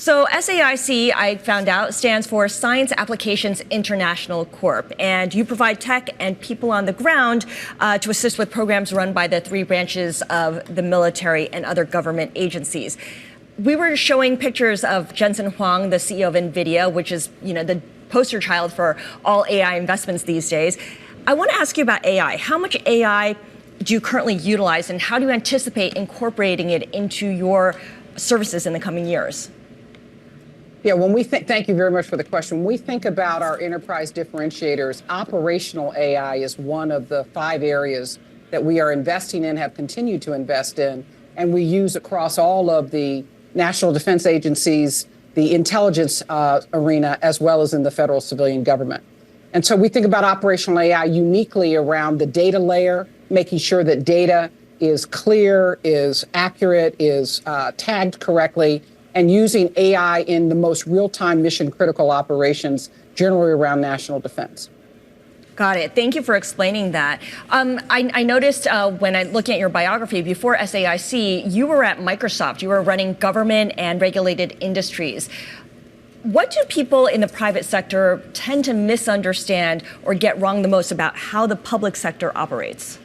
So SAIC, I found out, stands for Science Applications International Corp. And you provide tech and people on the ground to assist with programs run by the three branches of the military and other government agencies. We were showing pictures of Jensen Huang, the CEO of NVIDIA, which is, the poster child for all AI investments these days. I want to ask you about AI. How much AI do you currently utilize, and how do you anticipate incorporating it into your services in the coming years? Yeah, thank you very much for the question. When we think about our enterprise differentiators, operational AI is one of the 5 areas that we are investing in, have continued to invest in, and we use across all of the national defense agencies, the intelligence arena, as well as in the federal civilian government. And so we think about operational AI uniquely around the data layer, making sure that data is clear, is accurate, is tagged correctly, and using AI in the most real-time mission-critical operations, generally around national defense. Got it. Thank you for explaining that. I noticed when I looked at your biography, before SAIC, you were at Microsoft. You were running government and regulated industries. What do people in the private sector tend to misunderstand or get wrong the most about how the public sector operates?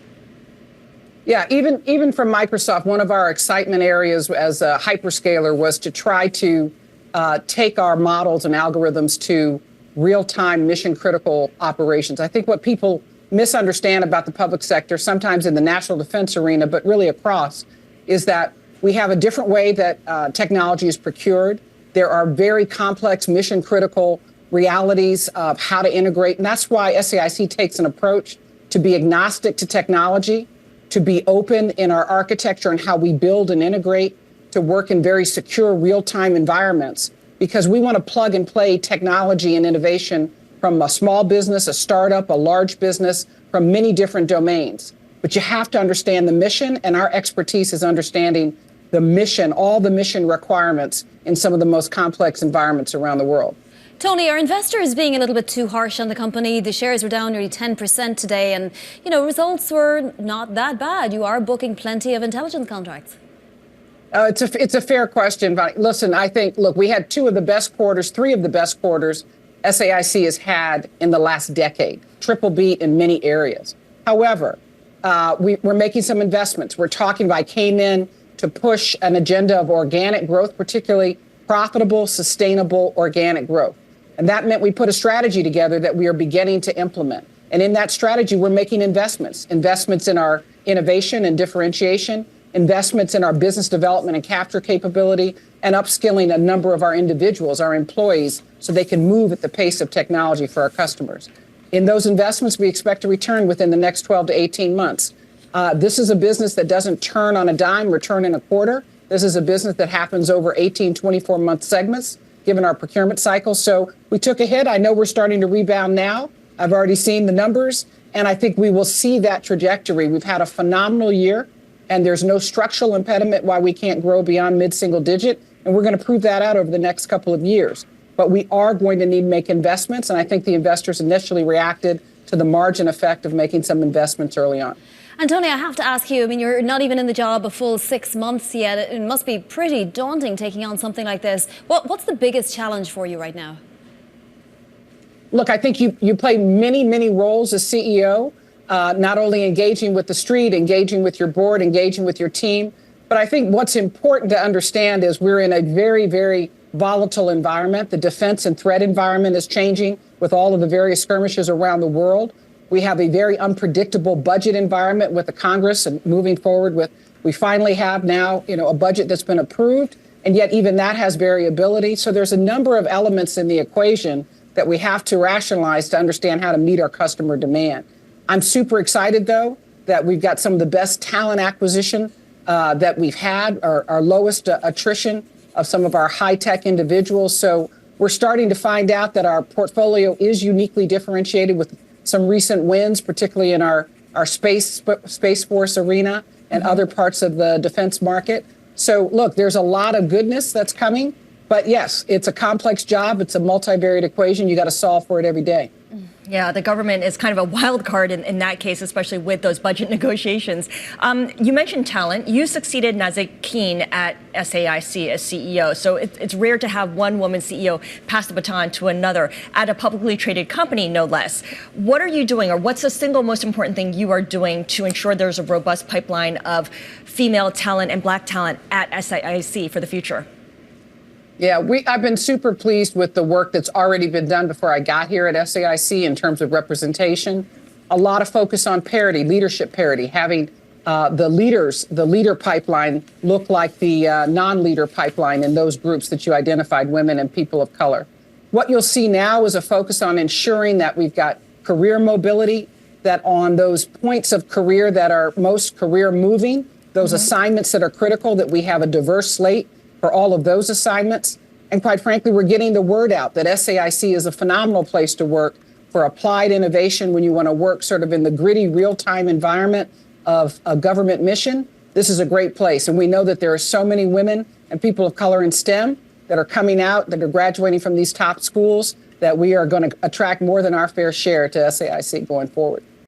Yeah, even from Microsoft, one of our excitement areas as a hyperscaler was to try to take our models and algorithms to real-time mission-critical operations. I think what people misunderstand about the public sector, sometimes in the national defense arena, but really across, is that we have a different way that technology is procured. There are very complex mission-critical realities of how to integrate, and that's why SAIC takes an approach to be agnostic to technology, to be open in our architecture and how we build and integrate, to work in very secure real-time environments, because we want to plug and play technology and innovation from a small business, a startup, a large business, from many different domains. But you have to understand the mission, and our expertise is understanding the mission, all the mission requirements in some of the most complex environments around the world. Toni, are investors being a little bit too harsh on the company? The shares were down nearly 10% today, and results were not that bad. You are booking plenty of intelligence contracts. It's a fair question, but listen, I think, look, we had 3 of the best quarters SAIC has had in the last decade, triple beat in many areas. However, we're making some investments. I came in to push an agenda of organic growth, particularly profitable, sustainable organic growth. And that meant we put a strategy together that we are beginning to implement. And in that strategy, we're making investments in our innovation and differentiation, investments in our business development and capture capability, and upskilling a number of our individuals, our employees, so they can move at the pace of technology for our customers. In those investments, we expect to return within the next 12 to 18 months. This is a business that doesn't turn on a dime, return in a quarter. This is a business that happens over 18, 24-month segments, given our procurement cycle. So we took a hit. I know we're starting to rebound now. I've already seen the numbers, and I think we will see that trajectory. We've had a phenomenal year, and there's no structural impediment why we can't grow beyond mid-single digit, and we're going to prove that out over the next couple of years. But we are going to need to make investments, and I think the investors initially reacted to the margin effect of making some investments early on. And Toni, I have to ask you, you're not even in the job a full 6 months yet. It must be pretty daunting taking on something like this. What's the biggest challenge for you right now? Look, I think you play many, many roles as CEO, not only engaging with the street, engaging with your board, engaging with your team. But I think what's important to understand is we're in a very, very volatile environment. The defense and threat environment is changing with all of the various skirmishes around the world. We have a very unpredictable budget environment with the Congress, and moving forward we finally have now, a budget that's been approved, and yet even that has variability. So there's a number of elements in the equation that we have to rationalize to understand how to meet our customer demand. I'm super excited, though, that we've got some of the best talent acquisition that we've had, our lowest attrition of some of our high-tech individuals. So we're starting to find out that our portfolio is uniquely differentiated with some recent wins, particularly in our Space Force arena and other parts of the defense market. So, look, there's a lot of goodness that's coming. But yes, it's a complex job. It's a multivariate equation. You got to solve for it every day. Yeah, the government is kind of a wild card in that case, especially with those budget negotiations. You mentioned talent. You succeeded Nazikeen at SAIC as CEO. So it's rare to have one woman CEO pass the baton to another at a publicly traded company, no less. What are you doing, or what's the single most important thing you are doing to ensure there's a robust pipeline of female talent and Black talent at SAIC for the future? Yeah, I've been super pleased with the work that's already been done before I got here at SAIC in terms of representation. A lot of focus on parity, leadership parity, having the leader pipeline look like the non-leader pipeline in those groups that you identified, women and people of color. What you'll see now is a focus on ensuring that we've got career mobility, that on those points of career that are most career moving, those assignments that are critical, that we have a diverse slate for all of those assignments. And quite frankly, we're getting the word out that SAIC is a phenomenal place to work for applied innovation when you want to work sort of in the gritty real-time environment of a government mission. This is a great place. And we know that there are so many women and people of color in STEM that are coming out, that are graduating from these top schools, that we are going to attract more than our fair share to SAIC going forward.